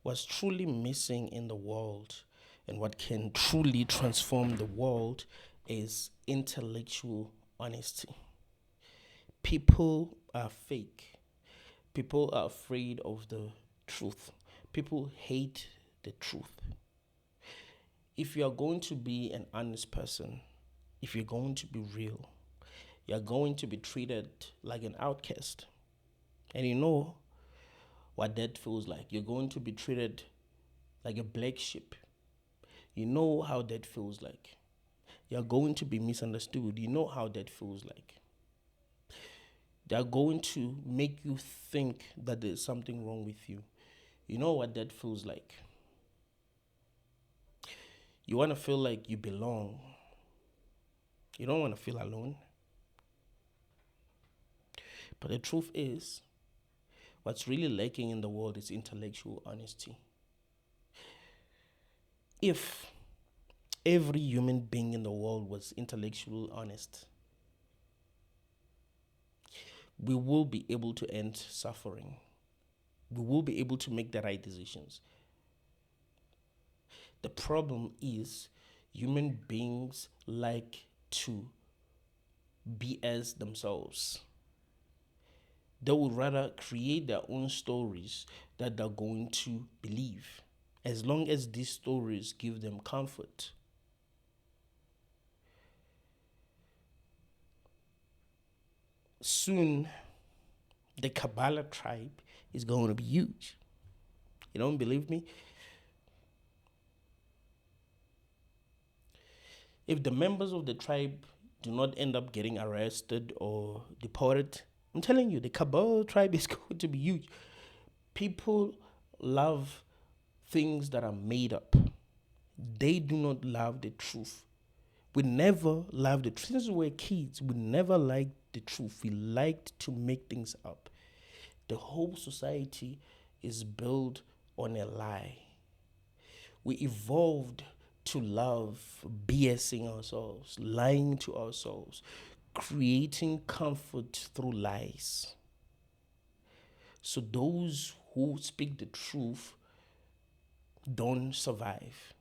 what's truly missing in the world and what can truly transform the world is intellectual honesty. People are fake. People are afraid of the truth. People hate the truth. If you're going to be an honest person, if you're going to be real, you're going to be treated like an outcast. And you know what that feels like. You're going to be treated like a black sheep. You know how that feels like. You're going to be misunderstood. You know how that feels like. They're going to make you think that there's something wrong with you. You know what that feels like. You want to feel like you belong. You don't want to feel alone. But the truth is, what's really lacking in the world is intellectual honesty. If every human being in the world was intellectually honest, we will be able to end suffering. We will be able to make the right decisions. The problem is human beings like to BS themselves. They would rather create their own stories that they're going to believe, as long as these stories give them comfort. Soon, the Kabbalah tribe is going to be huge. You don't believe me? If the members of the tribe do not end up getting arrested or deported, I'm telling you, the Kabbalah tribe is going to be huge. People love things that are made up. They do not love the truth. We never loved the truth. Since we were kids, we never liked the truth. We liked to make things up. The whole society is built on a lie. We evolved to love BSing ourselves, lying to ourselves, creating comfort through lies. So those who speak the truth don't survive.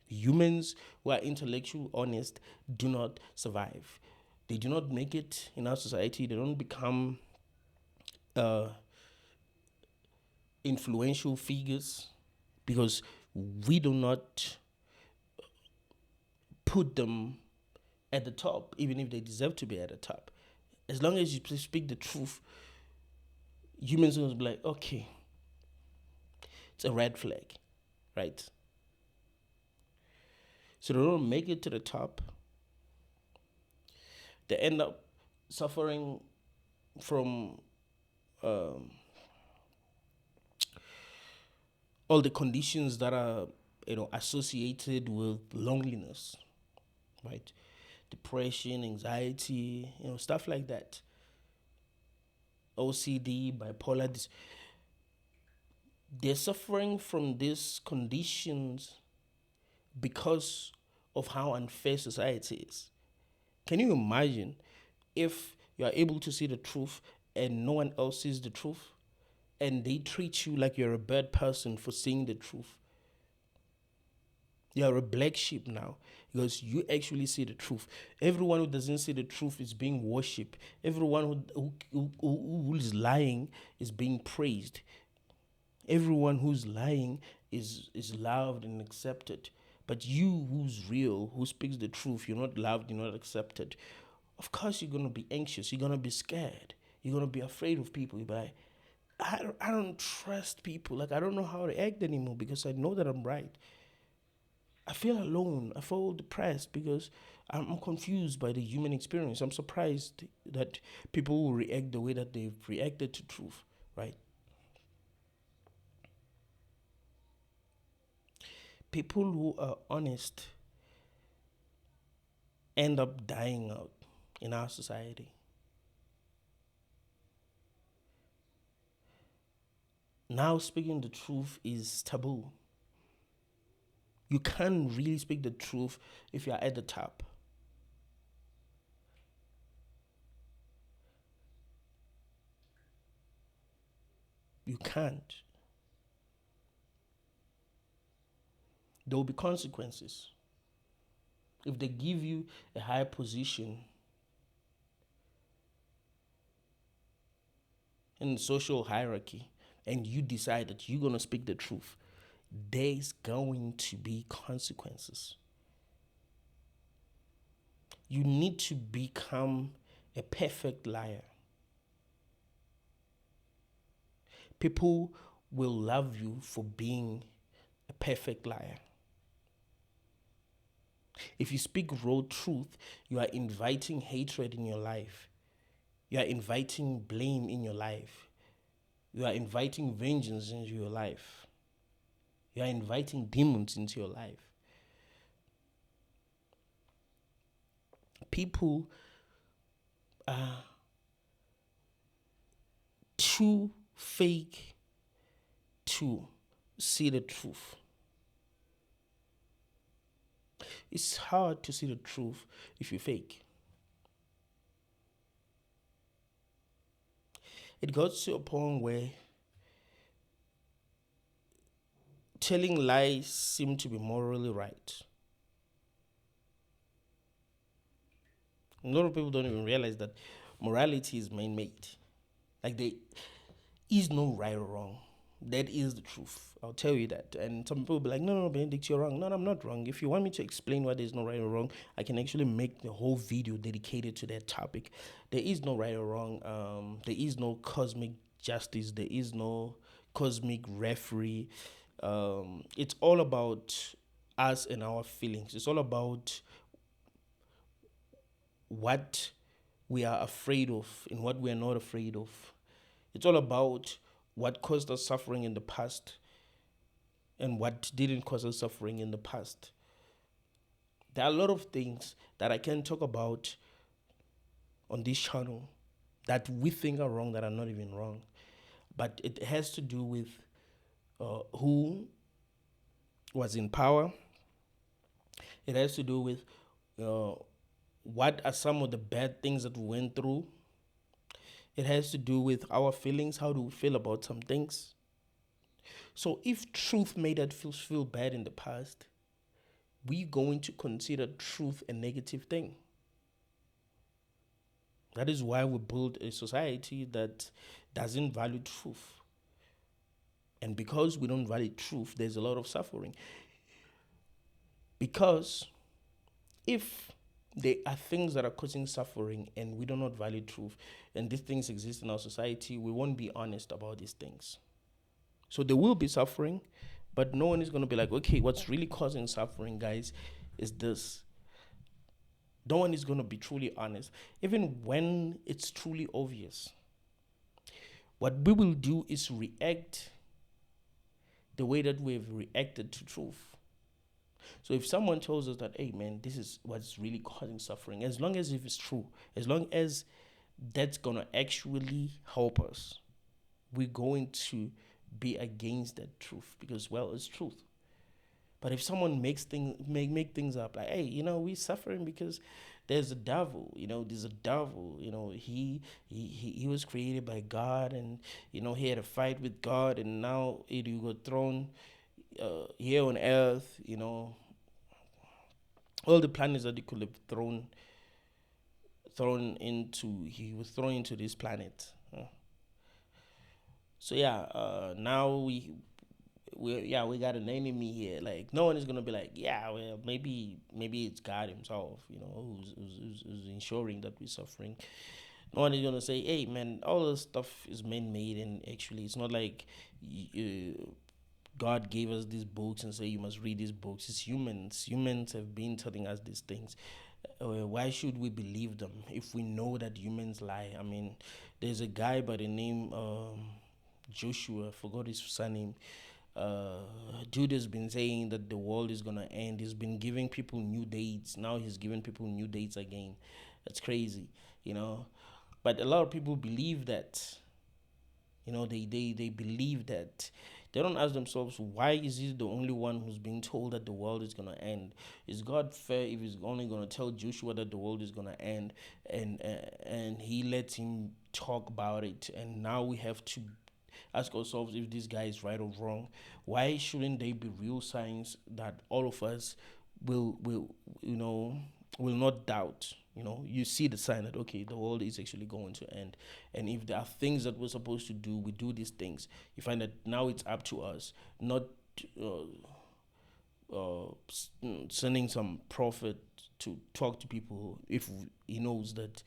Humans who are intellectually honest do not survive. They do not make it in our society. They don't become influential figures because we do not put them at the top, even if they deserve to be at the top. As long as you speak the truth, humans will be like, okay, it's a red flag, right? So they don't make it to the top. They end up suffering from all the conditions that are associated with loneliness, right? Depression, anxiety, stuff like that. OCD, bipolar. They're suffering from these conditions because of how unfair society is. Can you imagine if you are able to see the truth and no one else sees the truth, and they treat you like you're a bad person for seeing the truth? You're a black sheep now because you actually see the truth. Everyone who doesn't see the truth is being worshipped. Everyone who is lying is being praised. Everyone who's lying is loved and accepted. But you who's real, who speaks the truth, you're not loved, you're not accepted. Of course you're going to be anxious. You're going to be scared. You're going to be afraid of people. You're like, I don't trust people. Like, I don't know how to act anymore because I know that I'm right. I feel alone. I feel depressed because I'm confused by the human experience. I'm surprised that people will react the way that they've reacted to truth, right? People who are honest end up dying out in our society. Now, speaking the truth is taboo. You can't really speak the truth if you're at the top. You can't. There will be consequences. If they give you a higher position in the social hierarchy and you decide that you're going to speak the truth, there's going to be consequences. You need to become a perfect liar. People will love you for being a perfect liar. If you speak raw truth, you are inviting hatred in your life. You are inviting blame in your life. You are inviting vengeance into your life. You are inviting demons into your life. People are too fake to see the truth. It's hard to see the truth if you fake. It got to a point where telling lies seemed to be morally right. A lot of people don't even realize that morality is man-made. Like there is no right or wrong. That is the truth. I'll tell you that. And some people will be like, no, Benedict, you're wrong. No, I'm not wrong. If you want me to explain why there's no right or wrong, I can actually make the whole video dedicated to that topic. There is no right or wrong. There is no cosmic justice. There is no cosmic referee. It's all about us and our feelings. It's all about what we are afraid of and what we are not afraid of. It's all about what caused us suffering in the past and what didn't cause us suffering in the past. There are a lot of things that I can talk about on this channel that we think are wrong that are not even wrong. But it has to do with who was in power. It has to do with what are some of the bad things that we went through. It has to do with our feelings. How do we feel about some things? So if truth made us feel bad in the past, we're going to consider truth a negative thing. That is why we build a society that doesn't value truth. And because we don't value truth, there's a lot of suffering. Because if there are things that are causing suffering and we do not value truth, and these things exist in our society, we won't be honest about these things. So there will be suffering, but no one is going to be like, okay, what's really causing suffering, guys, is this. No one is going to be truly honest, even when it's truly obvious. What we will do is react the way that we've reacted to truth. So if someone tells us that, hey man, this is what's really causing suffering, as long as if it's true, as long as that's going to actually help us, we're going to be against that truth because, well, it's truth. But if someone makes things make things up like, hey, we're suffering because there's a devil, there's a devil, he was created by God, and he had a fight with God, and now he got thrown here on earth, all the planets that he could have he was thrown into this planet. So yeah, now we got an enemy here. Like no one is gonna be like, yeah, well, maybe it's God Himself, who's ensuring that we're suffering. No one is gonna say, hey man, all this stuff is man-made, and actually it's not like God gave us these books and say you must read these books. It's humans. Humans have been telling us these things. Why should we believe them if we know that humans lie? I mean, there's a guy by the name Joshua, I forgot his surname. Dude has been saying that the world is gonna end. He's been giving people new dates. Now he's giving people new dates again. That's crazy, But a lot of people believe that. They believe that. They don't ask themselves, why is he the only one who's being told that the world is going to end? Is God fair if he's only going to tell Joshua that the world is going to end, and he lets him talk about it, and now we have to ask ourselves if this guy is right or wrong. Why shouldn't they be real signs that all of us will you know will not doubt? You know, you see the sign that okay, the world is actually going to end, and if there are things that we're supposed to do, we do these things. You find that now it's up to us, not uh, sending some prophet to talk to people if he knows that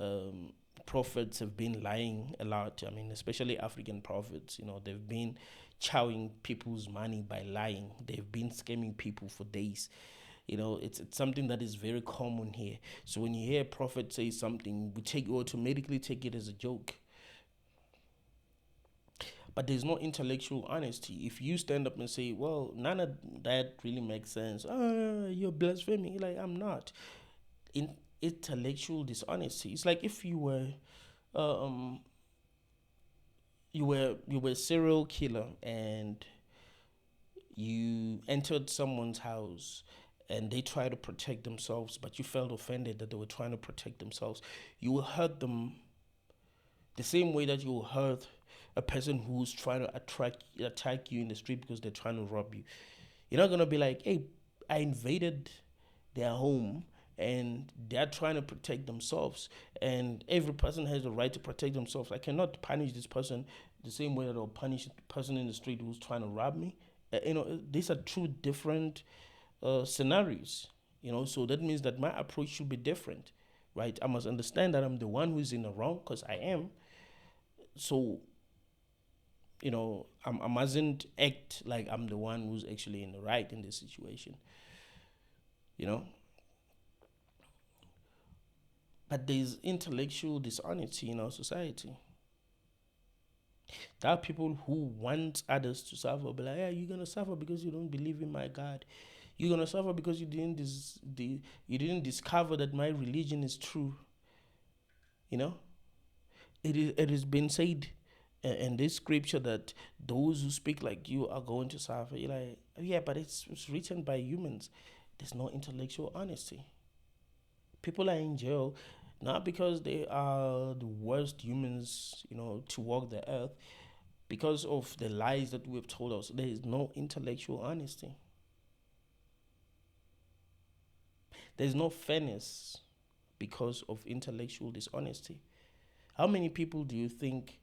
um, prophets have been lying a lot. I mean, especially African prophets, you know, they've been chowing people's money by lying. They've been scamming people for days. You know, it's something that is very common here. So when you hear a prophet say something, we automatically take it as a joke. But there's no intellectual honesty. If you stand up and say, well, none of that really makes sense, you're blaspheming. Like, I'm not. In intellectual dishonesty. It's like if um, you were a serial killer and you entered someone's house and they try to protect themselves, but you felt offended that they were trying to protect themselves. You will hurt them the same way that you will hurt a person who's trying to attack you in the street because they're trying to rob you. You're not gonna be like, hey, I invaded their home and they're trying to protect themselves, and every person has the right to protect themselves. I cannot punish this person the same way that I'll punish the person in the street who's trying to rob me. These are two different scenarios. So that means that my approach should be different, right? I must understand that I'm the one who's in the wrong because I am. So I mustn't act like I'm the one who's actually in the right in this situation. You know, but there's intellectual dishonesty in our society. There are people who want others to suffer, but like, yeah, you're gonna suffer because you don't believe in my God. You're gonna suffer because you didn't discover that my religion is true. You know, it has been said in this scripture that those who speak like you are going to suffer. You're like, yeah, but it's written by humans. There's no intellectual honesty. People are in jail not because they are the worst humans, to walk the earth, because of the lies that we've told us. There is no intellectual honesty. There's no fairness because of intellectual dishonesty. How many people do you think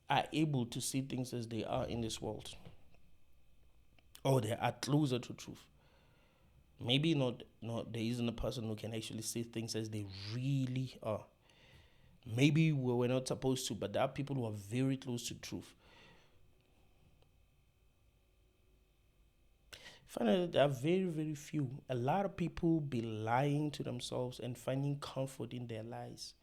are able to see things as they are in this world? Or they are closer to truth? Maybe not, there isn't a person who can actually see things as they really are. Maybe we're not supposed to, but there are people who are very close to truth. Finally, there are very, very few. A lot of people be lying to themselves and finding comfort in their lies.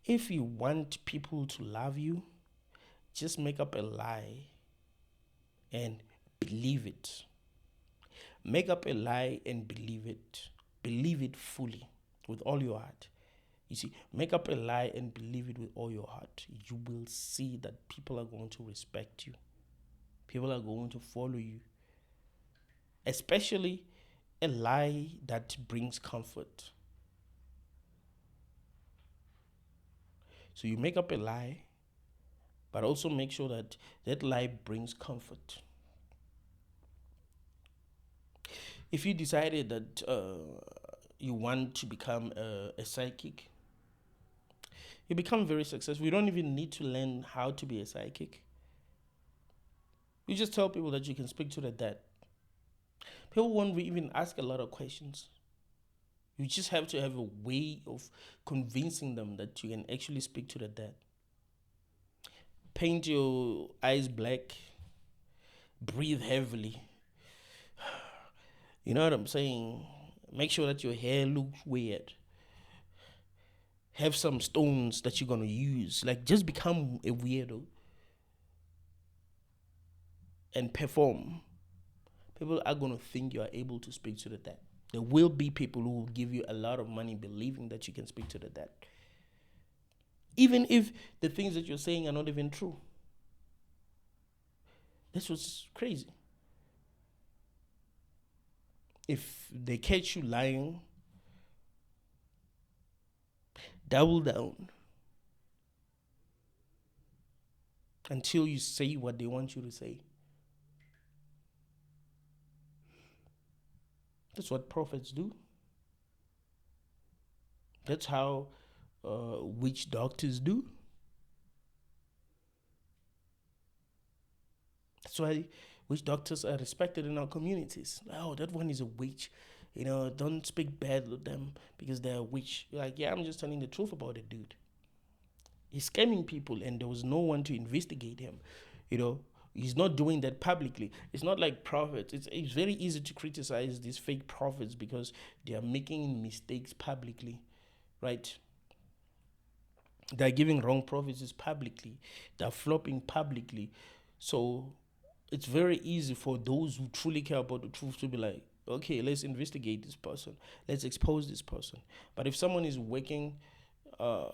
If you want people to love you, just make up a lie and believe it. Make up a lie and believe it. Believe it fully with all your heart. You see, make up a lie and believe it with all your heart. You will see that people are going to respect you. People are going to follow you. Especially a lie that brings comfort. So you make up a lie, but also make sure that that lie brings comfort. If you decided that you want to become a psychic, you become very successful. You don't even need to learn how to be a psychic. You just tell people that you can speak to the dead. People won't even ask a lot of questions. You just have to have a way of convincing them that you can actually speak to the dead. Paint your eyes black. Breathe heavily. You know what I'm saying? Make sure that your hair looks weird. Have some stones that you're going to use. Like, just become a weirdo and perform. People are going to think you are able to speak to the dead. There will be people who will give you a lot of money believing that you can speak to the dead. Even if the things that you're saying are not even true. This was crazy. If they catch you lying, Double down until you say what they want you to say. That's what prophets do. That's how witch doctors do. That's why witch doctors are respected in our communities. Oh, that one is a witch. Don't speak bad with them because they're a witch. Like, yeah, I'm just telling the truth about it, dude. He's scamming people, and there was no one to investigate him. You know, he's not doing that publicly. It's not like prophets. It's very easy to criticize these fake prophets because they are making mistakes publicly, right? They're giving wrong prophecies publicly. They're flopping publicly. So it's very easy for those who truly care about the truth to be like, okay, let's investigate this person. Let's expose this person. But if someone is working, uh,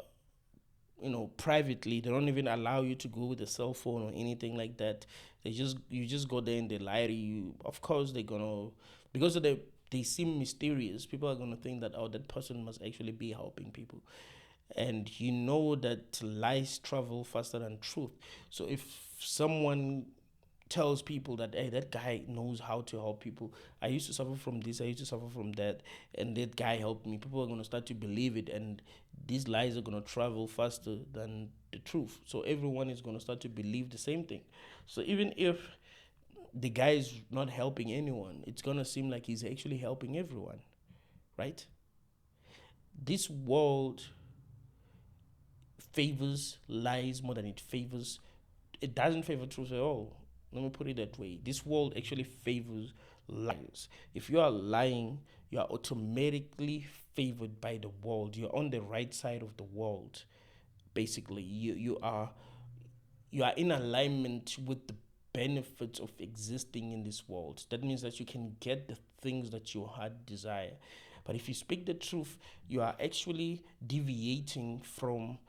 privately, they don't even allow you to go with a cell phone or anything like that. You just go there and they lie to you. Of course, they're gonna, because of they seem mysterious. People are gonna think that, oh, that person must actually be helping people, and you know that lies travel faster than truth. So if someone tells people that, hey, that guy knows how to help people, I used to suffer from this, I used to suffer from that, and that guy helped me, people are going to start to believe it, and these lies are going to travel faster than the truth. So everyone is going to start to believe the same thing. So even if the guy is not helping anyone, it's going to seem like he's actually helping everyone, right? This world favors lies more than it doesn't favor truth at all. Let me put it that way. This world actually favors lies. If you are lying, you are automatically favored by the world. You're on the right side of the world. Basically, you are in alignment with the benefits of existing in this world. That means that you can get the things that your heart desire. But if you speak the truth, you are actually deviating from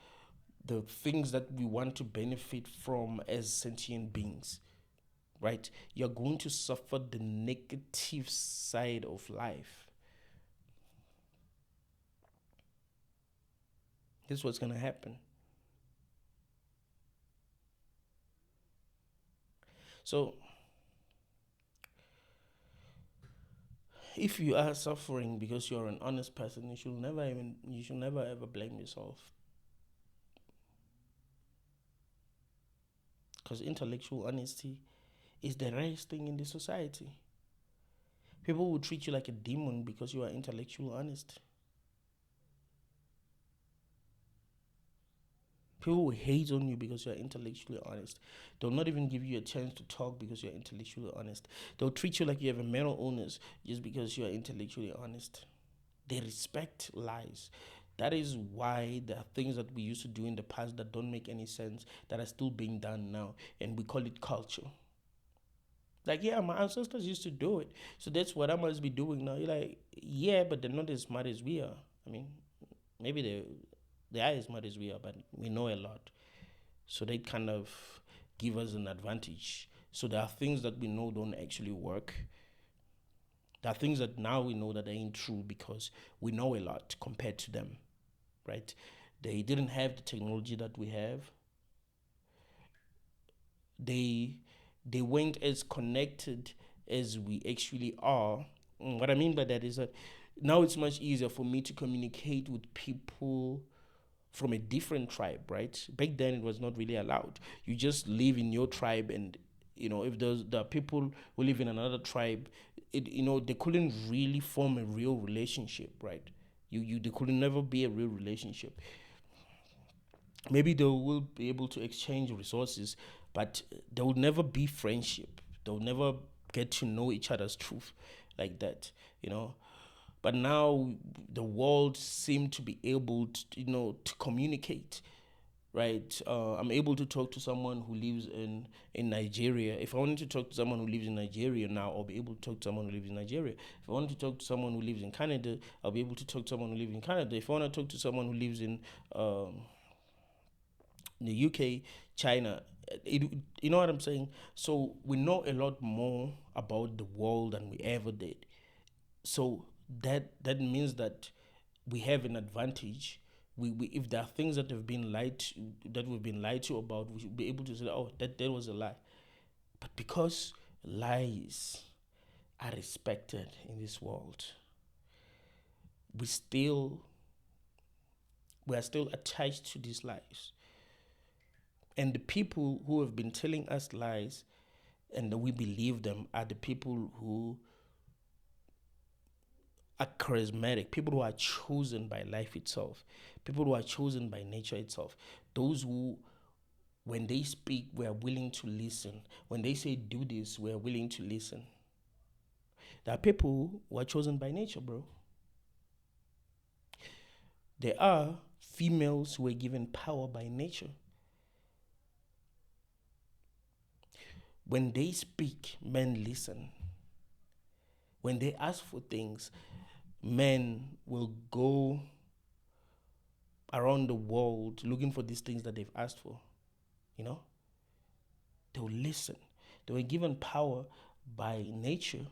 the things that we want to benefit from as sentient beings, right? You're going to suffer the negative side of life. This is what's going to happen. So, if you are suffering because you're an honest person, you should never ever blame yourself. Because intellectual honesty is the rarest thing in this society. People will treat you like a demon because you are intellectually honest. People will hate on you because you're intellectually honest. They'll not even give you a chance to talk because you're intellectually honest. They'll treat you like you have a mental illness just because you're intellectually honest. They respect lies. That is why there are things that we used to do in the past that don't make any sense that are still being done now, and we call it culture. Like, yeah, my ancestors used to do it, so that's what I must be doing now. You're like, yeah, but they're not as smart as we are. I mean, maybe they are as smart as we are, but we know a lot. So they kind of give us an advantage. So there are things that we know don't actually work. There are things that now we know that ain't true because we know a lot compared to them, right? They didn't have the technology that we have. They they weren't as connected as we actually are. What I mean by that is that now it's much easier for me to communicate with people from a different tribe, right? Back then it was not really allowed. You just live in your tribe, and if there are people who live in another tribe, they couldn't really form a real relationship, right? They could never be a real relationship. Maybe they will be able to exchange resources, but there will never be friendship. They'll never get to know each other's truth like that, you know. But now the world seem to be able to, to communicate, right? I'm able to talk to someone who lives in Nigeria. If I wanted to talk to someone who lives in Nigeria now, I'll be able to talk to someone who lives in Nigeria. If I want to talk to someone who lives in Canada, I'll be able to talk to someone who lives in Canada. If I want to talk to someone who lives in the UK, China, you know what I'm saying? So we know a lot more about the world than we ever did. So that means that we have an advantage we if there are things that have been lied to, that we've been lied to about, we should be able to say, oh, that was a lie. But because lies are respected in this world, we still we are still attached to these lies. And the people who have been telling us lies and we believe them are the people who are charismatic, people who are chosen by life itself, people who are chosen by nature itself. Those who, when they speak, we are willing to listen. When they say do this, we are willing to listen. There are people who are chosen by nature, bro. There are females who are given power by nature. When they speak, men listen. When they ask for things, men will go around the world looking for these things that they've asked for. You know? They will listen. They were given power by nature.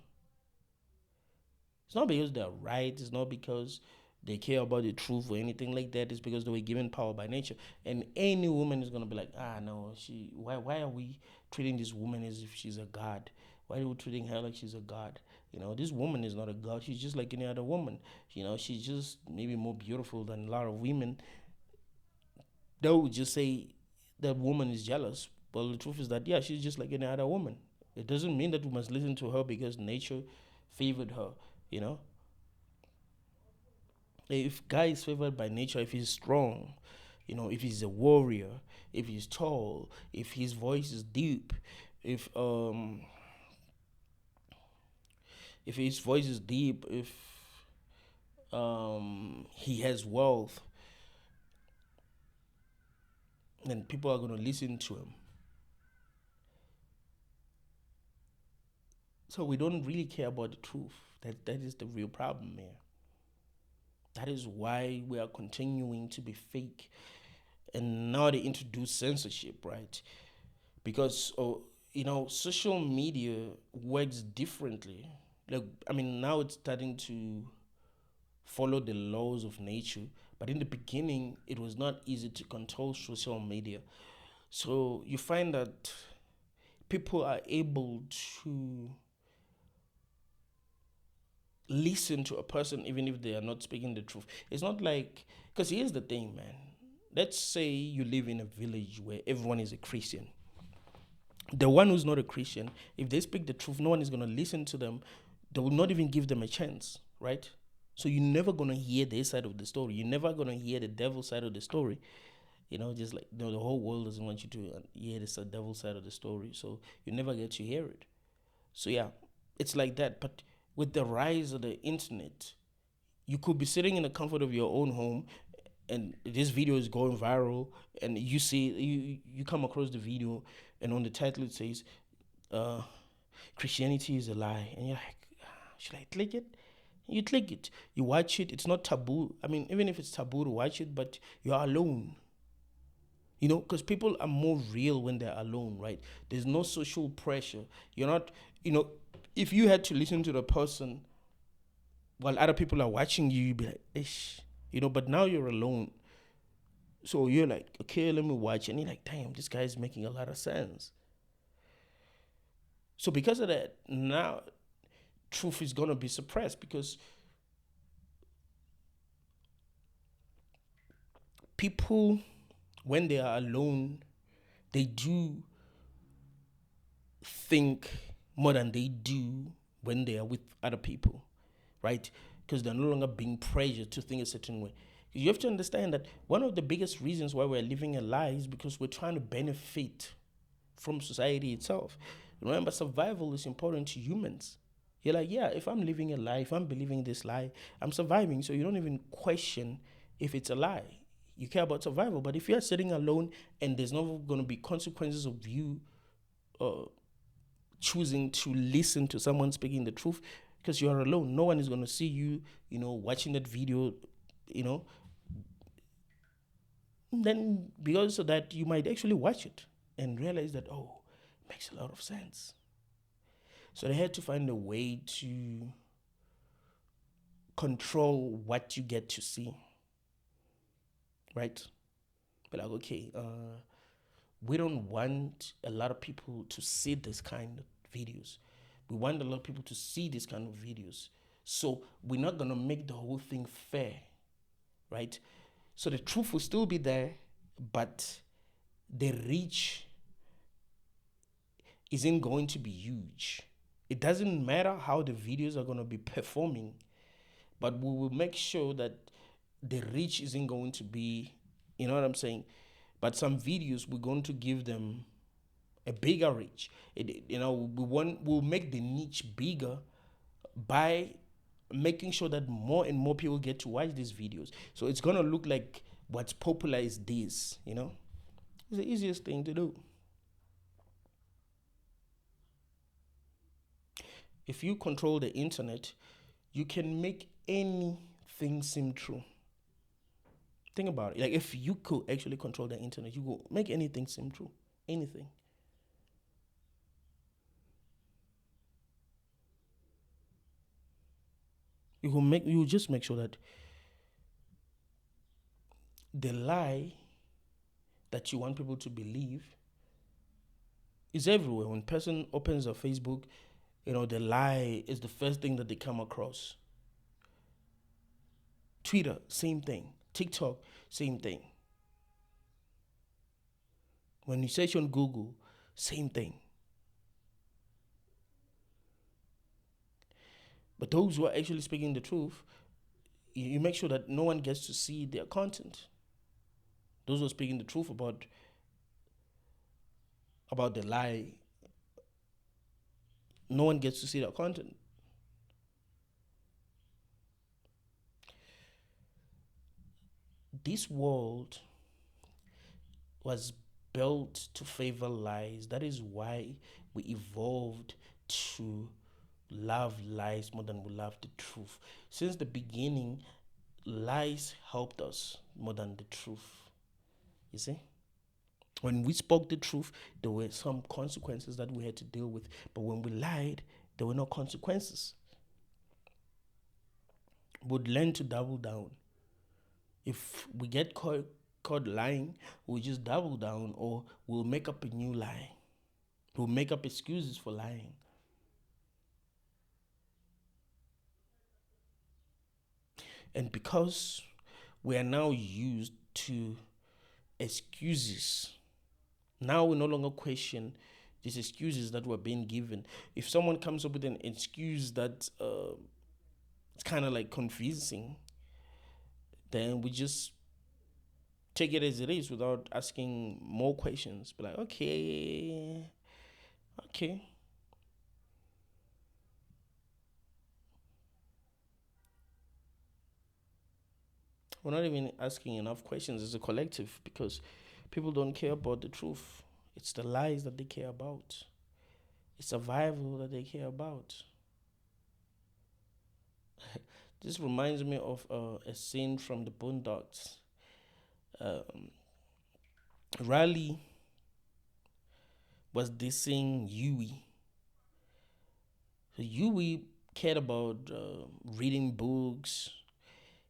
It's not because they're right. It's not because they care about the truth or anything like that. It's because they were given power by nature. And any woman is gonna be like, no, why are we treating this woman as if she's a god? Why are we treating her like she's a god? You know, this woman is not a god. She's just like any other woman. You know, she's just maybe more beautiful than a lot of women. They would just say that woman is jealous. But the truth is that, yeah, she's just like any other woman. It doesn't mean that we must listen to her because nature favored her, you know? If guy is favored by nature, if he's strong, you know, if he's a warrior, if he's tall, if his voice is deep, if his voice is deep, if he has wealth, then people are gonna listen to him. So we don't really care about the truth. That is the real problem here. That is why we are continuing to be fake. And now they introduce censorship, right? Because, social media works differently. Like, I mean, now it's starting to follow the laws of nature. But in the beginning, it was not easy to control social media. So you find that people are able to listen to a person even if they are not speaking the truth. It's not like, because here's the thing, man. Let's say you live in a village where everyone is a Christian. The one who's not a Christian, if they speak the truth, no one is going to listen to them. They will not even give them a chance, right? So you're never going to hear their side of the story. You're never going to hear the devil's side of the story. You know, just like, the whole world doesn't want you to hear the devil's side of the story. So you never get to hear it. So yeah, it's like that. But with the rise of the internet, you could be sitting in the comfort of your own home and this video is going viral and you come across the video and on the title it says Christianity is a lie, and you're like, should I click it? You click it, you watch it. It's not taboo. I mean, even if it's taboo to watch it, but you're alone. You know, because people are more real when they're alone, right? There's no social pressure. You're not, if you had to listen to the person while other people are watching you, you'd be like, ish, but now you're alone. So you're like, okay, let me watch. And you're like, damn, this guy's making a lot of sense. So because of that, now truth is going to be suppressed because people, when they are alone, they do think more than they do when they are with other people, right? Because they're no longer being pressured to think a certain way. You have to understand that one of the biggest reasons why we're living a lie is because we're trying to benefit from society itself. Remember, survival is important to humans. You're like, yeah, if I'm living a lie, if I'm believing this lie, I'm surviving. So you don't even question if it's a lie. You care about survival. But if you're sitting alone and there's not going to be consequences of you choosing to listen to someone speaking the truth, because you're alone, no one is going to see you, watching that video, then because of that, you might actually watch it and realize that, oh, it makes a lot of sense. So they had to find a way to control what you get to see. right? But like, okay, we don't want a lot of people to see this kind of videos. We want a lot of people to see this kind of videos. So we're not gonna make the whole thing fair, right? So the truth will still be there, but the reach isn't going to be huge. It doesn't matter how the videos are gonna be performing, but we will make sure that the reach isn't going to be, you know what I'm saying? But some videos we're going to give them a bigger reach. We'll make the niche bigger by making sure that more and more people get to watch these videos. So it's gonna look like what's popular is this, It's the easiest thing to do. If you control the internet, you can make anything seem true. Think about it. Like if you could actually control the internet, you could make anything seem true. Anything. You just make sure that the lie that you want people to believe is everywhere. When person opens a Facebook, the lie is the first thing that they come across. Twitter, same thing. TikTok, same thing. When you search on Google, same thing. But those who are actually speaking the truth, you make sure that no one gets to see their content. Those who are speaking the truth about the lie, no one gets to see their content. This world was built to favor lies. That is why we evolved to love lies more than we love the truth. Since the beginning, lies helped us more than the truth. You see? When we spoke the truth, there were some consequences that we had to deal with. But when we lied, there were no consequences. We'd learn to double down. If we get caught lying, we'll just double down, or we'll make up a new lie. We'll make up excuses for lying. And because we are now used to excuses, now we no longer question these excuses that were being given. If someone comes up with an excuse that it's kind of like confusing, then we just take it as it is without asking more questions. Be like, okay. We're not even asking enough questions as a collective because people don't care about the truth. It's the lies that they care about. It's survival that they care about. This reminds me of a scene from the Boondocks. Riley was dissing Huey. So Huey cared about reading books.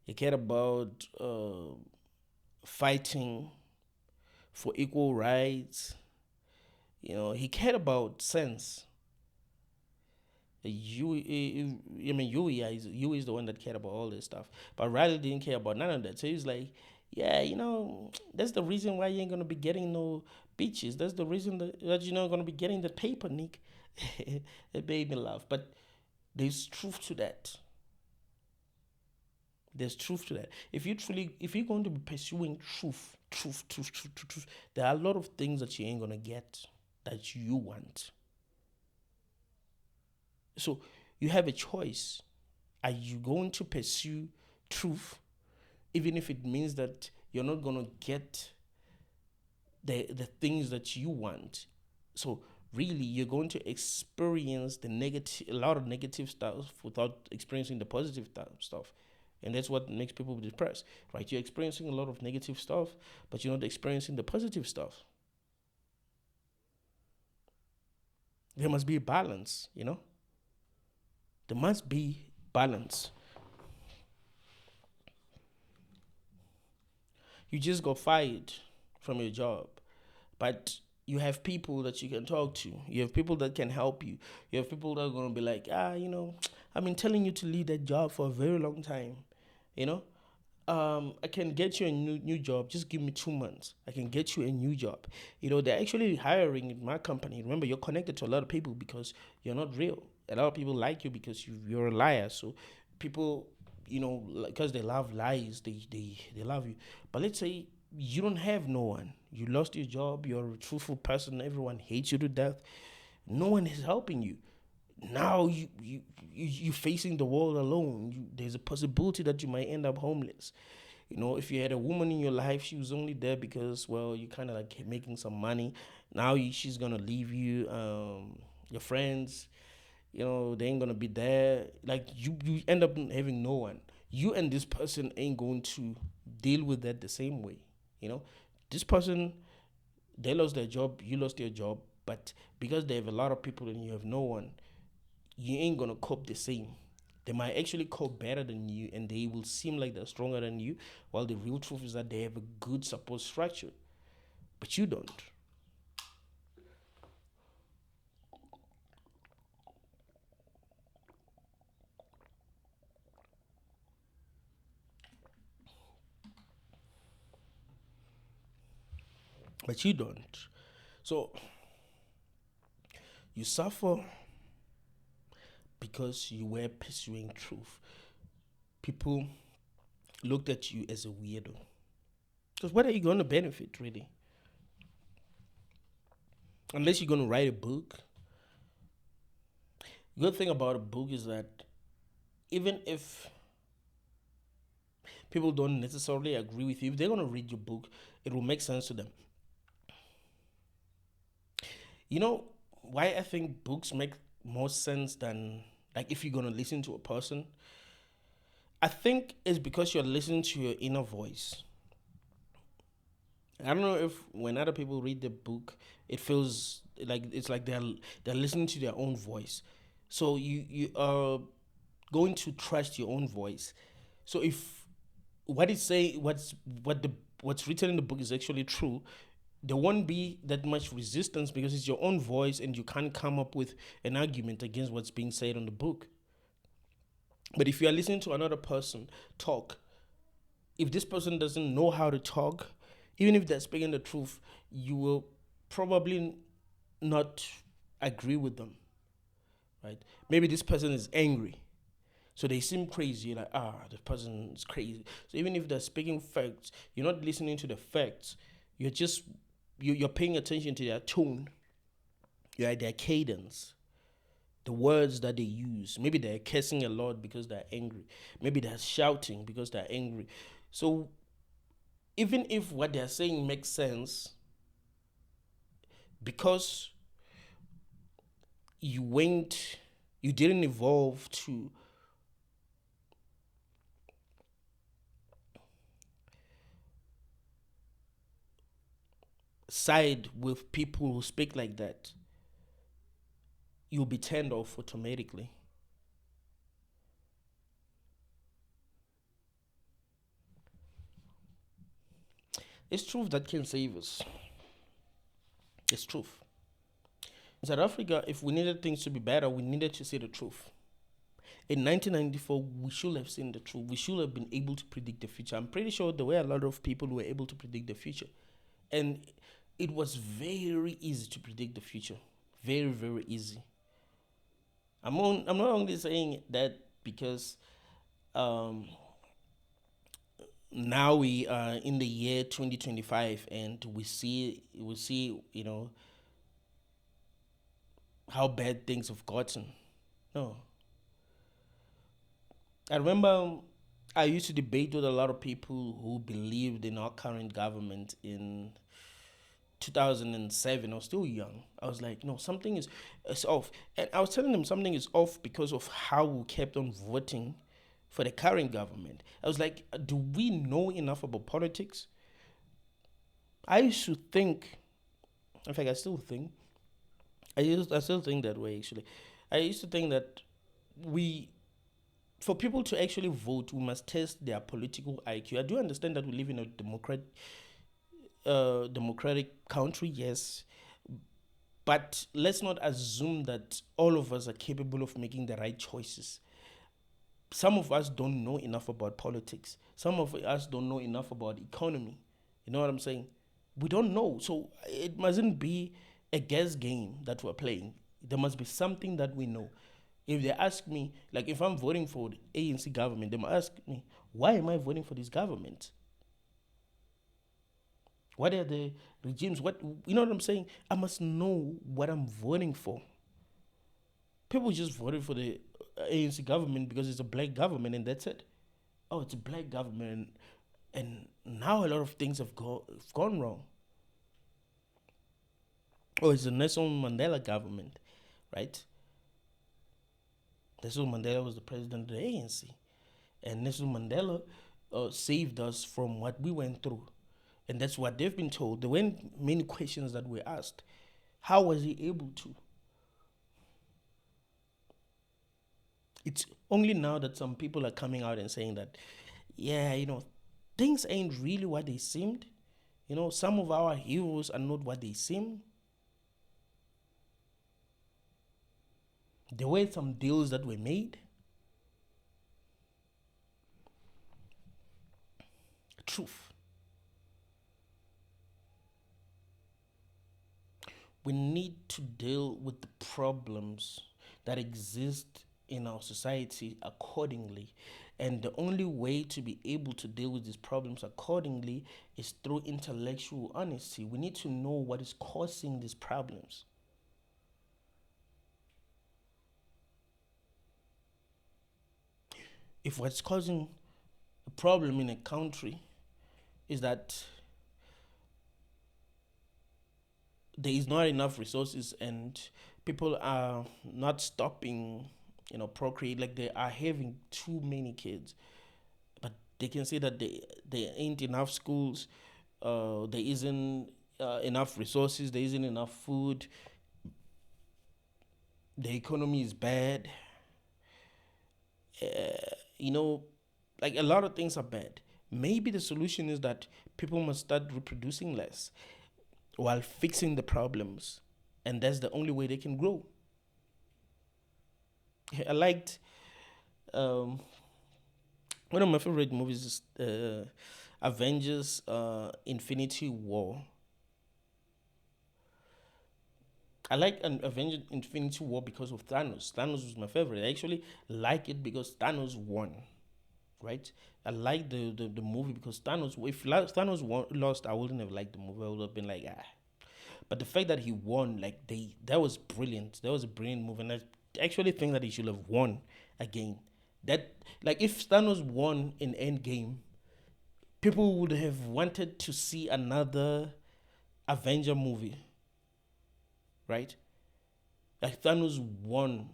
He cared about fighting for equal rights. He cared about sense. Huey is the one that cared about all this stuff. But Riley didn't care about none of that. So he's like, yeah, that's the reason why you ain't going to be getting no bitches. That's the reason that you're not going to be getting the paper, Nick. It made me laugh. But there's truth to that. There's truth to that. If you're going to be pursuing truth, there are a lot of things that you ain't going to get that you want. So you have a choice. Are you going to pursue truth, even if it means that you're not going to get the things that you want? So really, you're going to experience a lot of negative stuff without experiencing the positive stuff. And that's what makes people depressed, right? You're experiencing a lot of negative stuff, but you're not experiencing the positive stuff. There must be a balance, There must be balance. You just got fired from your job, but you have people that you can talk to. You have people that can help you. You have people that are gonna be like, I've been telling you to leave that job for a very long time. You know, I can get you a new job. Just give me 2 months. I can get you a new job. They're actually hiring in my company. Remember, you're connected to a lot of people because you're not real. A lot of people like you because you're a liar. So people, because they love lies, they love you. But let's say you don't have no one. You lost your job. You're a truthful person. Everyone hates you to death. No one is helping you. Now you facing the world alone. There's a possibility that you might end up homeless. If you had a woman in your life, she was only there because, well, you kind of like making some money. Now she's gonna leave you. Your friends, they ain't gonna be there. Like you end up having no one. You and this person ain't going to deal with that the same way. This person, they lost their job, you lost your job, but because they have a lot of people and you have no one, you ain't gonna cope the same. They might actually cope better than you and they will seem like they're stronger than you, while the real truth is that they have a good support structure. But you don't. But you don't. So you suffer because you were pursuing truth. People looked at you as a weirdo. Because what are you going to benefit, really? Unless you're going to write a book. The good thing about a book is that even if people don't necessarily agree with you, if they're going to read your book, it will make sense to them. You know why I think books make more sense than, like, if you're going to listen to a person? I think it's because you're listening to your inner voice. I don't know if when other people read the book, it feels like it's like they're listening to their own voice. So you are going to trust your own voice. So if what it say what's written in the book is actually true, there won't be that much resistance because it's your own voice and you can't come up with an argument against what's being said on the book. But if you are listening to another person talk, if this person doesn't know how to talk, even if they're speaking the truth, you will probably not agree with them, right? Maybe this person is angry, so they seem crazy. You're like, the person is crazy. So even if they're speaking facts, you're not listening to the facts. You're just you're paying attention to their tone, their cadence, the words that they use. Maybe they're cursing a lot because they're angry. Maybe they're shouting because they're angry. So even if what they're saying makes sense, because you didn't evolve to side with people who speak like that, you'll be turned off automatically. It's truth that can save us. It's truth. In South Africa, if we needed things to be better, we needed to say the truth. In 1994, we should have seen the truth. We should have been able to predict the future. I'm pretty sure there were a lot of people who were able to predict the future. And it was very easy to predict the future. Very, very easy. I'm not only saying that because um, now we are in the year 2025 and we see how bad things have gotten. No, I remember I used to debate with a lot of people who believed in our current government in 2007. I was still young. I was like, no, something is off. And I was telling them something is off because of how we kept on voting for the current government. I was like, do we know enough about politics? I used to think, in fact, I still think that way actually. I used to think that we for people to actually vote, we must test their political IQ. I do understand that we live in a democratic country, yes, but let's not assume that all of us are capable of making the right choices. Some of us don't know enough about politics. Some of us don't know enough about economy. You know what I'm saying? We don't know. So it mustn't be a guess game that we're playing. There must be something that we know. If they ask me, like if I'm voting for the ANC government, they must ask me, why am I voting for this government? What are the regimes? What, you know what I'm saying? I must know what I'm voting for. People just voted for the ANC government because it's a black government and that's it. Oh, it's a black government, and now a lot of things have gone wrong. Oh, it's the Nelson Mandela government, right? Nelson Mandela was the president of the ANC, and Nelson Mandela saved us from what we went through, and that's what they've been told. There weren't many questions that were asked. How was he able to? It's only now that some people are coming out and saying that, yeah, things ain't really what they seemed. Some of our heroes are not what they seem. There were some deals that were made. Truth. We need to deal with the problems that exist in our society accordingly. And the only way to be able to deal with these problems accordingly is through intellectual honesty. We need to know what is causing these problems. If what's causing a problem in a country is that there is not enough resources and people are not stopping, procreate, like they are having too many kids, but they can say that there ain't enough schools, there isn't enough resources, there isn't enough food, the economy is bad, like a lot of things are bad. Maybe the solution is that people must start reproducing less while fixing the problems, and that's the only way they can grow. I liked one of my favorite movies is Avengers Infinity War. I like an Avengers Infinity War because of Thanos. Thanos was my favorite. I actually like it because Thanos won, right? I like the movie because Thanos. If Thanos lost, I wouldn't have liked the movie. I would have been like, ah. But the fact that he won, like that was brilliant. That was a brilliant move, and I actually think that he should have won again. That, like, if Thanos won in Endgame, people would have wanted to see another Avenger movie, right? Like Thanos won.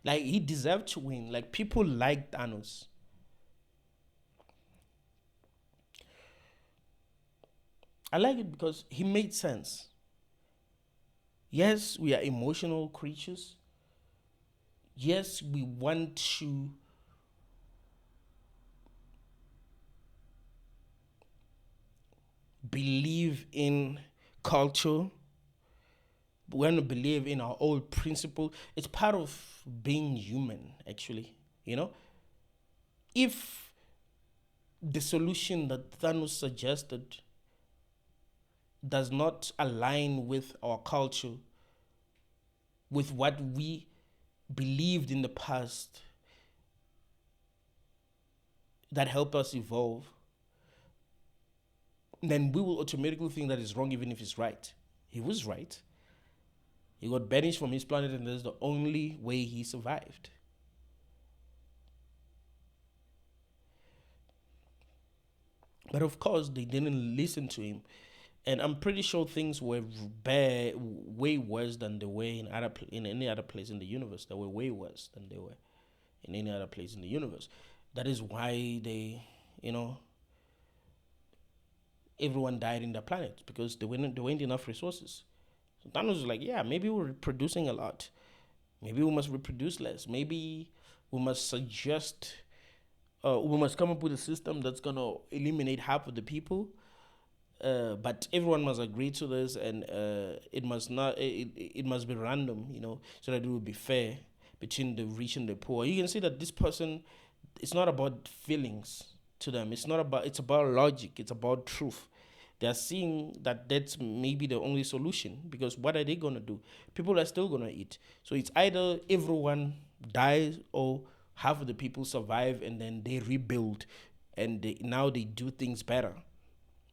Like he deserved to win. Like people like Thanos. I like it because he made sense. Yes, we are emotional creatures. Yes, we want to believe in culture. We want to believe in our old principle. It's part of being human, actually. If the solution that Thanos suggested does not align with our culture, with what we believed in the past that helped us evolve, then we will automatically think that it's wrong even if it's right. He was right. He got banished from his planet, and that's the only way he survived. But of course, they didn't listen to him. And I'm pretty sure things were bad, way worse than they were in any other place in the universe. They were way worse than they were in any other place in the universe. That is why everyone died in the planet, because there weren't enough resources. Thanos was like, yeah, maybe we're producing a lot. Maybe we must reproduce less. Maybe We must suggest. We must come up with a system that's gonna eliminate half of the people. But everyone must agree to this, and it must not. It must be random, so that it will be fair between the rich and the poor. You can see that this person, it's not about feelings to them. It's not about. It's about logic. It's about truth. They are seeing that that's maybe the only solution, because what are they gonna do? People are still gonna eat. So it's either everyone dies or half of the people survive and then they rebuild, and now they do things better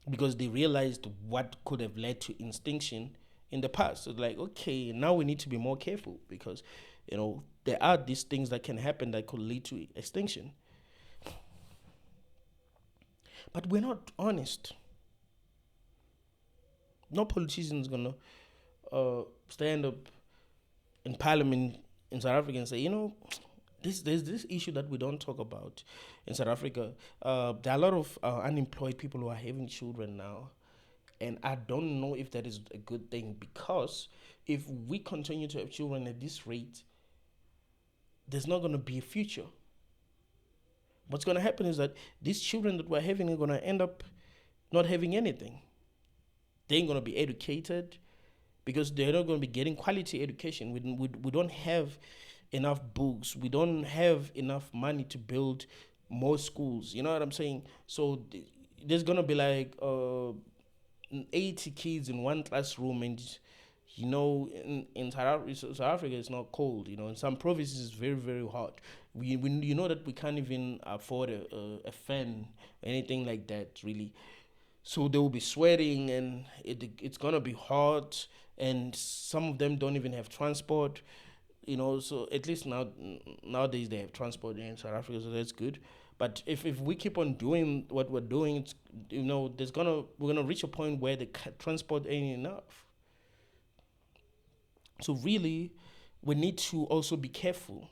because they realized what could have led to extinction in the past. So like, okay, now we need to be more careful because, there are these things that can happen that could lead to extinction. But we're not honest. No politician is gonna stand up in parliament in South Africa and say, there's this issue that we don't talk about in South Africa. There are a lot of unemployed people who are having children now, and I don't know if that is a good thing, because if we continue to have children at this rate, there's not going to be a future. What's going to happen is that these children that we're having are going to end up not having anything. They ain't going to be educated because they're not going to be getting quality education. We don't have enough books. We don't have enough money to build more schools. You know what I'm saying? So there's going to be like 80 kids in one classroom, and in South Africa it's not cold. In some provinces it's very, very hot. We that we can't even afford a fan, anything like that, really. So they will be sweating, and it's gonna be hot, and some of them don't even have transport. So at least nowadays they have transport in South Africa, so that's good. But if we keep on doing what we're doing, it's, we're gonna reach a point where the transport ain't enough. So really, we need to also be careful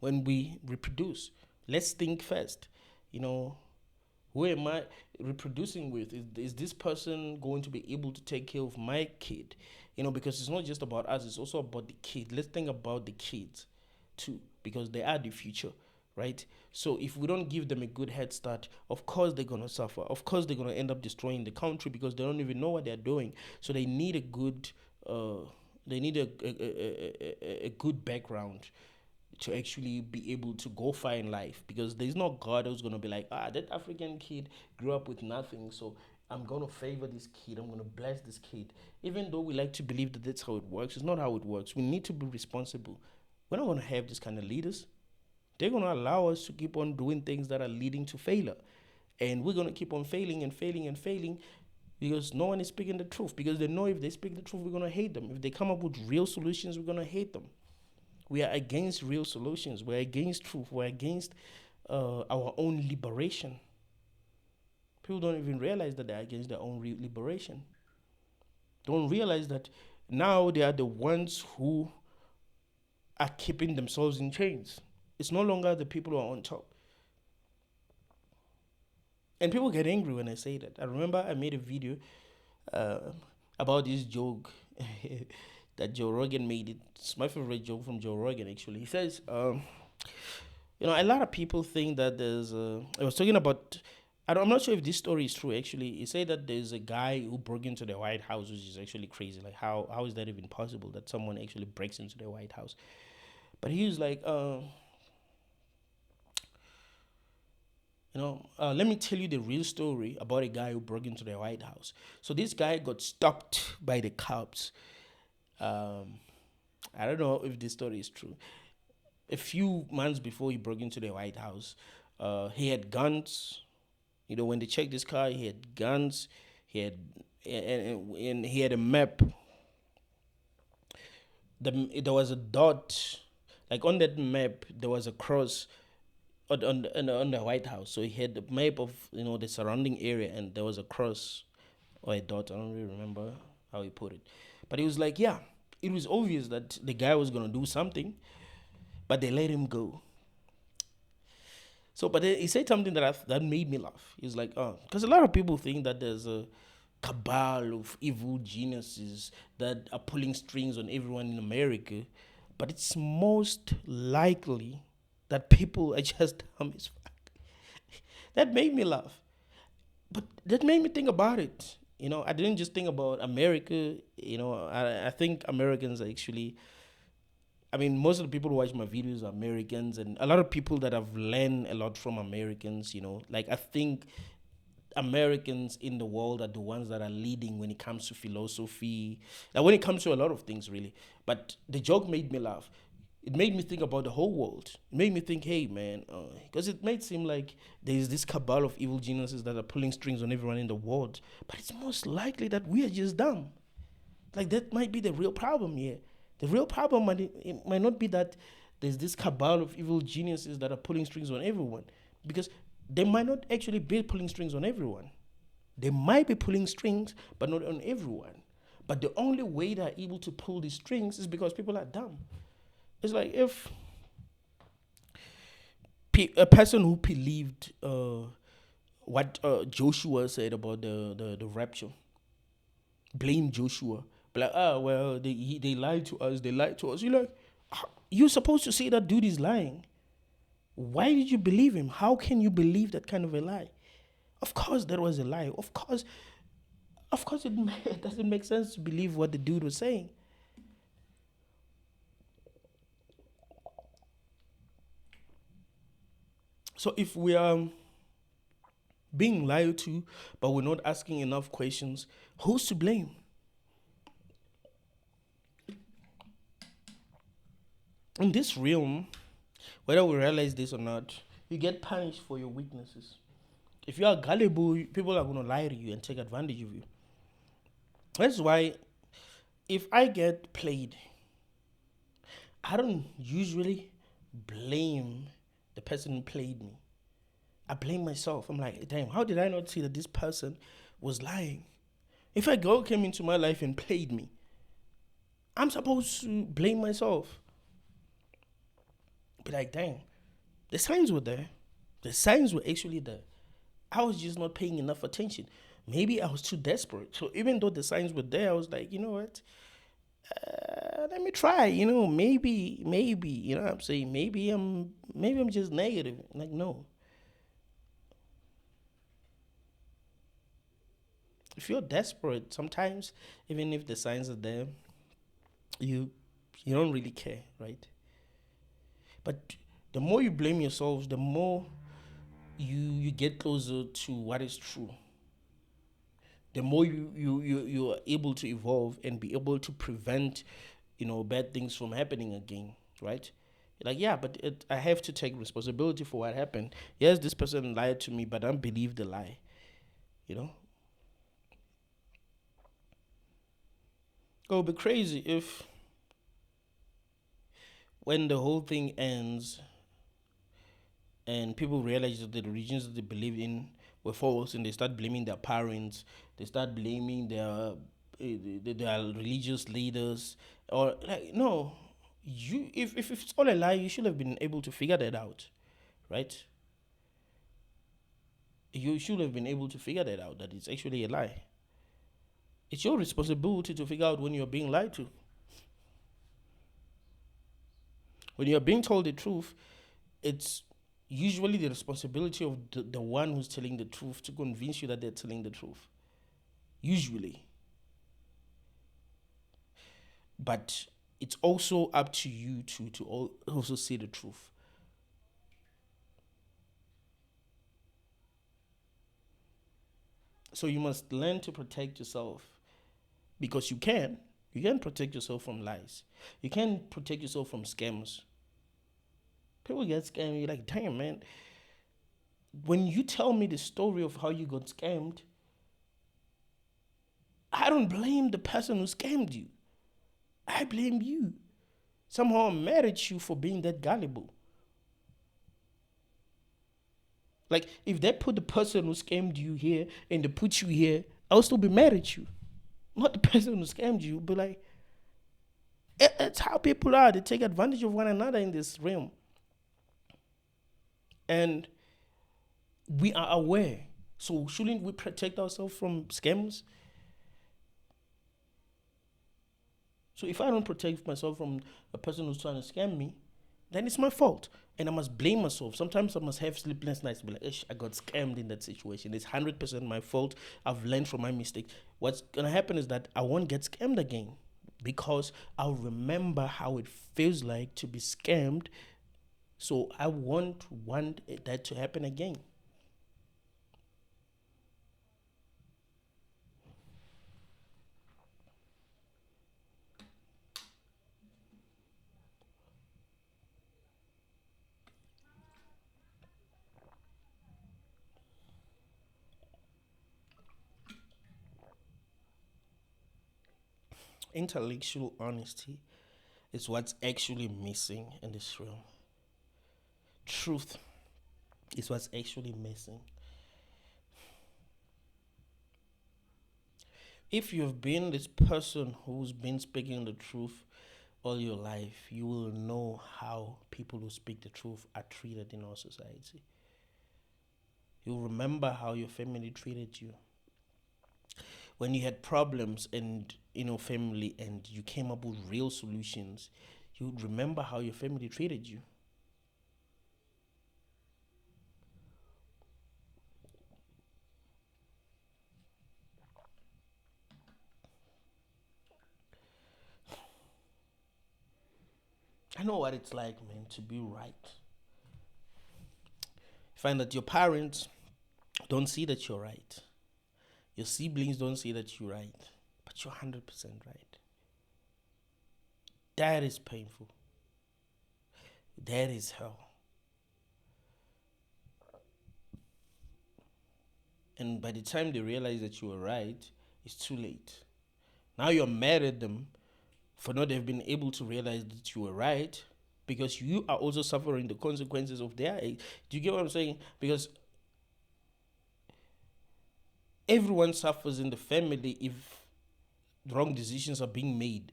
when we reproduce. Let's think first. Who am I reproducing with? Is this person going to be able to take care of my kid? Because it's not just about us, it's also about the kid. Let's think about the kids too, because they are the future, right? So if we don't give them a good head start, of course they're going to suffer. Of course they're going to end up destroying the country because they don't even know what they're doing. So they need a good, a good background to actually be able to go far in life, because there's no God who's going to be like, that African kid grew up with nothing, so I'm going to favor this kid, I'm going to bless this kid. Even though we like to believe that that's how it works, it's not how it works. We need to be responsible. We're not going to have this kind of leaders. They're going to allow us to keep on doing things that are leading to failure, and we're going to keep on failing and failing and failing, because no one is speaking the truth, because they know if they speak the truth, we're going to hate them. If they come up with real solutions, we're going to hate them. We are against real solutions. We're against truth. We're against our own liberation. People don't even realize that they're against their own liberation. Don't realize that now they are the ones who are keeping themselves in chains. It's no longer the people who are on top. And people get angry when I say that. I remember I made a video about this joke that Joe Rogan made. It's my favorite joke from Joe Rogan, actually. He says, a lot of people think that there's I was talking about, I'm not sure if this story is true, actually. He said that there's a guy who broke into the White House, which is actually crazy. Like, how is that even possible that someone actually breaks into the White House? But he was like, let me tell you the real story about a guy who broke into the White House. So this guy got stopped by the cops. I don't know if this story is true. A few months before he broke into the White House, he had guns. When they checked his car, he had guns. He had and he had a map. There was a dot, like on that map, there was a cross on the White House. So he had the map of the surrounding area, and there was a cross or a dot. I don't really remember how he put it, but he was like, yeah, it was obvious that the guy was gonna do something, but they let him go. So, but he said something that made me laugh. He's like, because a lot of people think that there's a cabal of evil geniuses that are pulling strings on everyone in America. but it's most likely that people are just dumb as fuck. That made me laugh. But that made me think about it. I didn't just think about America. I think Americans are actually, most of the people who watch my videos are Americans, and a lot of people that have learned a lot from Americans, like I think Americans in the world are the ones that are leading when it comes to philosophy, and when it comes to a lot of things, really. But the joke made me laugh. It made me think about the whole world. It made me think, hey, man, because it made seem like there's this cabal of evil geniuses that are pulling strings on everyone in the world. But it's most likely that we are just dumb. Like, that might be the real problem here. The real problem it might not be that there's this cabal of evil geniuses that are pulling strings on everyone, because they might not actually be pulling strings on everyone. They might be pulling strings, but not on everyone. But the only way they're able to pull these strings is because people are dumb. It's like if a person who believed what Joshua said about the rapture, blame Joshua, but like, well, they lied to us, they lied to us. You're like, you're supposed to say that dude is lying. Why did you believe him? How can you believe that kind of a lie? Of course that was a lie. Of course it doesn't make sense to believe what the dude was saying. So if we are being lied to, but we're not asking enough questions, who's to blame? In this realm, whether we realize this or not, you get punished for your weaknesses. If you are gullible, people are going to lie to you and take advantage of you. That's why if I get played, I don't usually blame the person who played me. I blame myself. I'm like, damn, how did I not see that this person was lying? If a girl came into my life and played me, I'm supposed to blame myself. Be like, dang, the signs were there. The signs were actually there. I was just not paying enough attention. Maybe I was too desperate. So even though the signs were there, I was like, you know what? Let me try. Maybe. You know what I'm saying? Maybe I'm just negative. Like, no. If you're desperate, sometimes even if the signs are there, you don't really care, right? But the more you blame yourselves, the more you get closer to what is true. The more you are able to evolve and be able to prevent, bad things from happening again, right? Like, yeah, but I have to take responsibility for what happened. Yes, this person lied to me, but I don't believe the lie. It would be crazy if when the whole thing ends and people realize that the religions that they believe in were false, and they start blaming their parents, they start blaming their religious leaders, or like, no, if it's all a lie, you should have been able to figure that out, right? You should have been able to figure that out, that it's actually a lie. It's your responsibility to figure out when you're being lied to. When you're being told the truth, it's usually the responsibility of the one who's telling the truth to convince you that they're telling the truth. Usually. But it's also up to you to also say the truth. So you must learn to protect yourself, because you can. You can protect yourself from lies. You can protect yourself from scams. People get scammed. You're like, damn, man. When you tell me the story of how you got scammed, I don't blame the person who scammed you. I blame you. Somehow I'm mad at you for being that gullible. Like, if they put the person who scammed you here and they put you here, I'll still be mad at you. Not the person who scammed you, but like, it's how people are. They take advantage of one another in this realm. And we are aware. So shouldn't we protect ourselves from scams? So if I don't protect myself from a person who's trying to scam me, then it's my fault. And I must blame myself. Sometimes I must have sleepless nights to be like, Ish, I got scammed in that situation. It's 100% my fault. I've learned from my mistake. What's going to happen is that I won't get scammed again because I'll remember how it feels like to be scammed. So I won't want that to happen again. Intellectual honesty is what's actually missing in this realm. Truth is what's actually missing. If you've been this person who's been speaking the truth all your life, you will know how people who speak the truth are treated in our society. You'll remember how your family treated you. When you had problems and family and you came up with real solutions, you would remember how your family treated you. I know what it's like, man, to be right. You find that your parents don't see that you're right. Your siblings don't see that you're right. But you're 100% right. That is painful. That is hell. And by the time they realize that you were right, it's too late. Now you're mad at them for not have been able to realize that you were right because you are also suffering the consequences of their age. Do you get what I'm saying? Because everyone suffers in the family if wrong decisions are being made.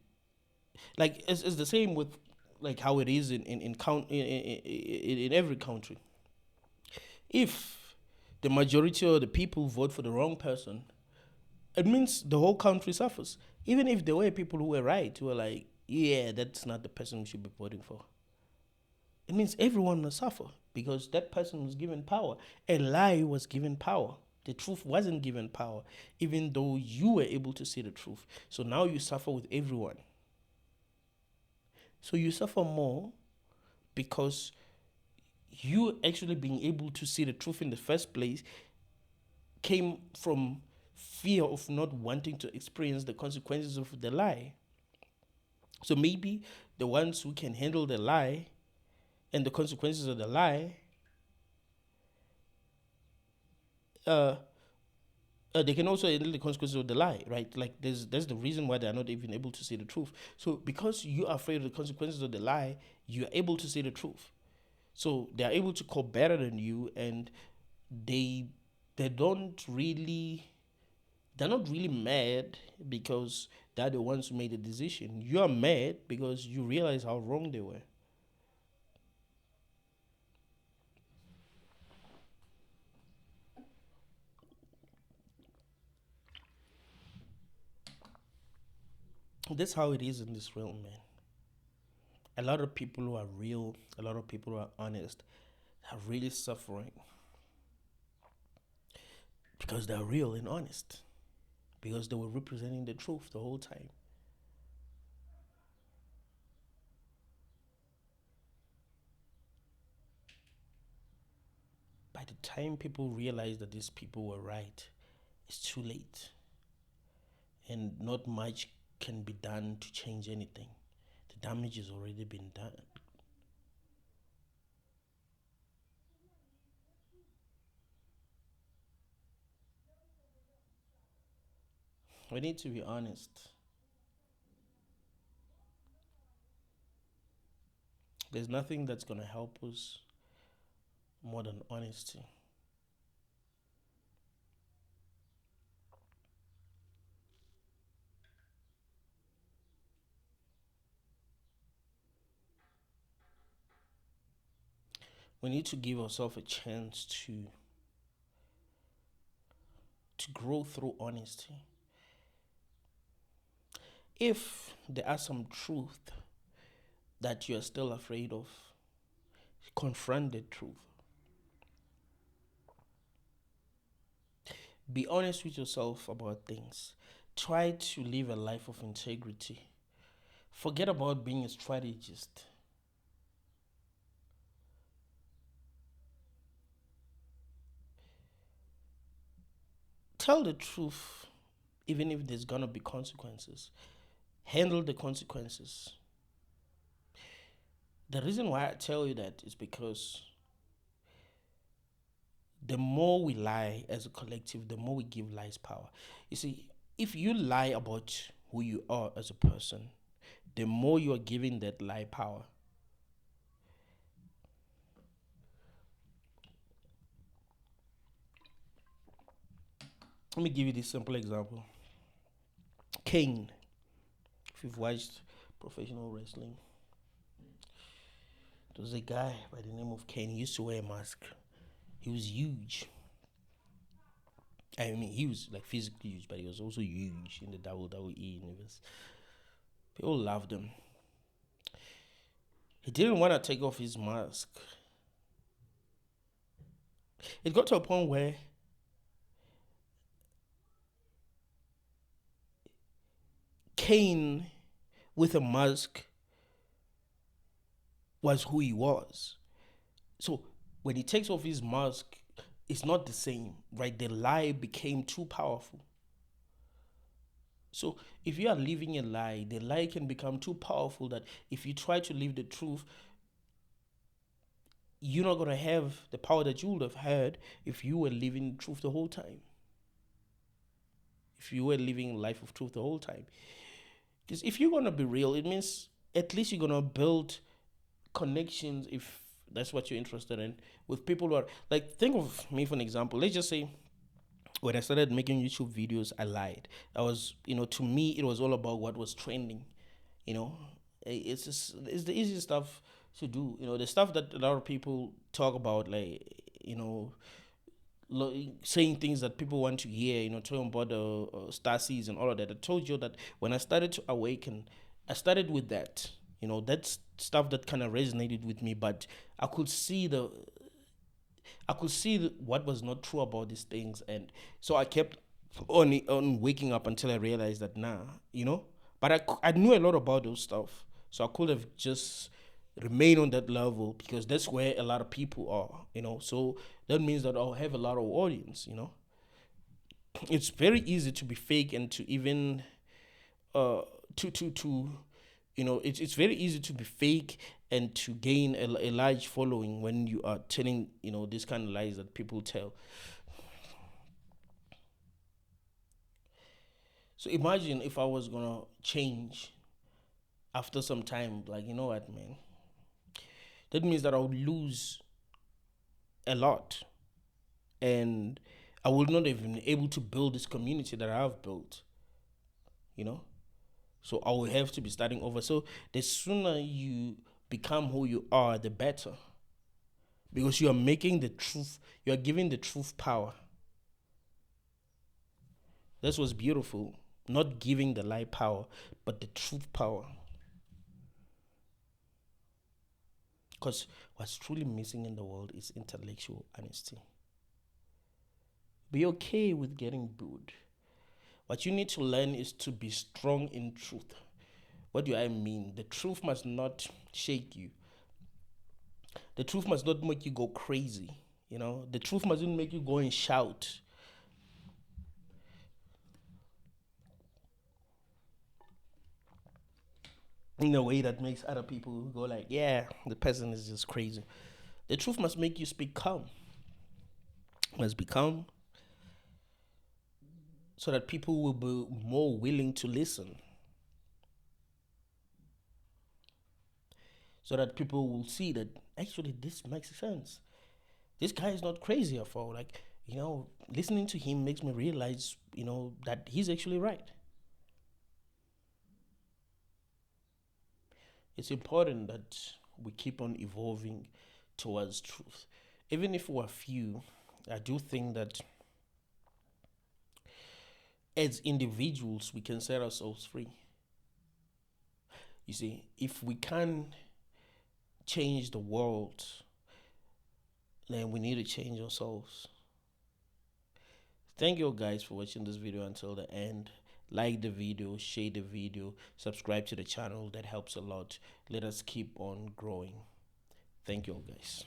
Like it's the same with like how it is in every country. If the majority of the people vote for the wrong person, it means the whole country suffers. Even if there were people who were right, who were like, yeah, that's not the person we should be voting for. It means everyone must suffer because that person was given power. A lie was given power. The truth wasn't given power, even though you were able to see the truth. So now you suffer with everyone. So you suffer more because you actually being able to see the truth in the first place came from fear of not wanting to experience the consequences of the lie. So maybe the ones who can handle the lie and the consequences of the lie, uh, they can also handle the consequences of the lie, right? Like there's the reason why they are not even able to say the truth. So because you are afraid of the consequences of the lie, you are able to say the truth. So they are able to cope better than you, and they they don't really they're not really mad because they're the ones who made the decision. You are mad because you realize how wrong they were. That's how it is in this realm, man. A lot of people who are real, a lot of people who are honest, are really suffering because they're real and honest. Because they were representing the truth the whole time. By the time people realize that these people were right, it's too late. And not much can be done to change anything. The damage has already been done. We need to be honest. There's nothing that's going to help us more than honesty. We need to give ourselves a chance to grow through honesty. If there are some truth that you're still afraid of, confront the truth. Be honest with yourself about things. Try to live a life of integrity. Forget about being a strategist. Tell the truth, even if there's gonna be consequences. Handle the consequences. The reason why I tell you that is because the more we lie as a collective, the more we give lies power. You see, if you lie about who you are as a person, the more you are giving that lie power. Let me give you this simple example. Kane, if you've watched professional wrestling, there was a guy by the name of Kane. He used to wear a mask. He was huge. I mean, he was like physically huge, but he was also huge in the WWE universe. People loved him. He didn't want to take off his mask. It got to a point where Kane with a mask was who he was. So when he takes off his mask, it's not the same, right? The lie became too powerful. So if you are living a lie, the lie can become too powerful that if you try to live the truth, you're not gonna have the power that you would have had if you were living the truth the whole time. If you were living life of truth the whole time. Because if you're gonna be real, it means at least you're gonna build connections if that's what you're interested in with people who are like, think of me for an example. Let's just say when I started making YouTube videos, I lied. I was, to me, it was all about what was trending. You know, it's the easy stuff to do. The stuff that a lot of people talk about, like, saying things that people want to hear. Talking about the star seeds and all of that. I told you that when I started to awaken, I started with that. That's stuff that kind of resonated with me, but I could see what was not true about these things, and so I kept on waking up until I realized that But I knew a lot about those stuff, so I could have just remained on that level because that's where a lot of people are. So that means that I'll have a lot of audience. It's very easy to be fake and to even to it's very easy to be fake and to gain a large following when you are telling these kind of lies that people tell. So imagine if I was gonna change after some time, like, you know what, man, that means that I would lose a lot, and I would not have been able to build this community that I have built, you know so I will have to be starting over. So the sooner you become who you are, the better, because you are giving the truth power. That's what's beautiful. Not giving the lie power, but the truth power. Because what's truly missing in the world is intellectual honesty. Be okay with getting booed. What you need to learn is to be strong in truth. What do I mean? The truth must not shake you. The truth must not make you go crazy. The truth mustn't make you go and shout. In a way that makes other people go like, yeah, the person is just crazy. The truth must make you speak calm. Must be calm so that people will be more willing to listen. So that people will see that actually this makes sense. This guy is not crazy at all. Like, listening to him makes me realize, that he's actually right. It's important that we keep on evolving towards truth. Even if we're few, I do think that as individuals, we can set ourselves free. You see, if we can't change the world, then we need to change ourselves. Thank you guys for watching this video until the end. Like the video, share the video, subscribe to the channel. That helps a lot. Let us keep on growing. Thank you all guys.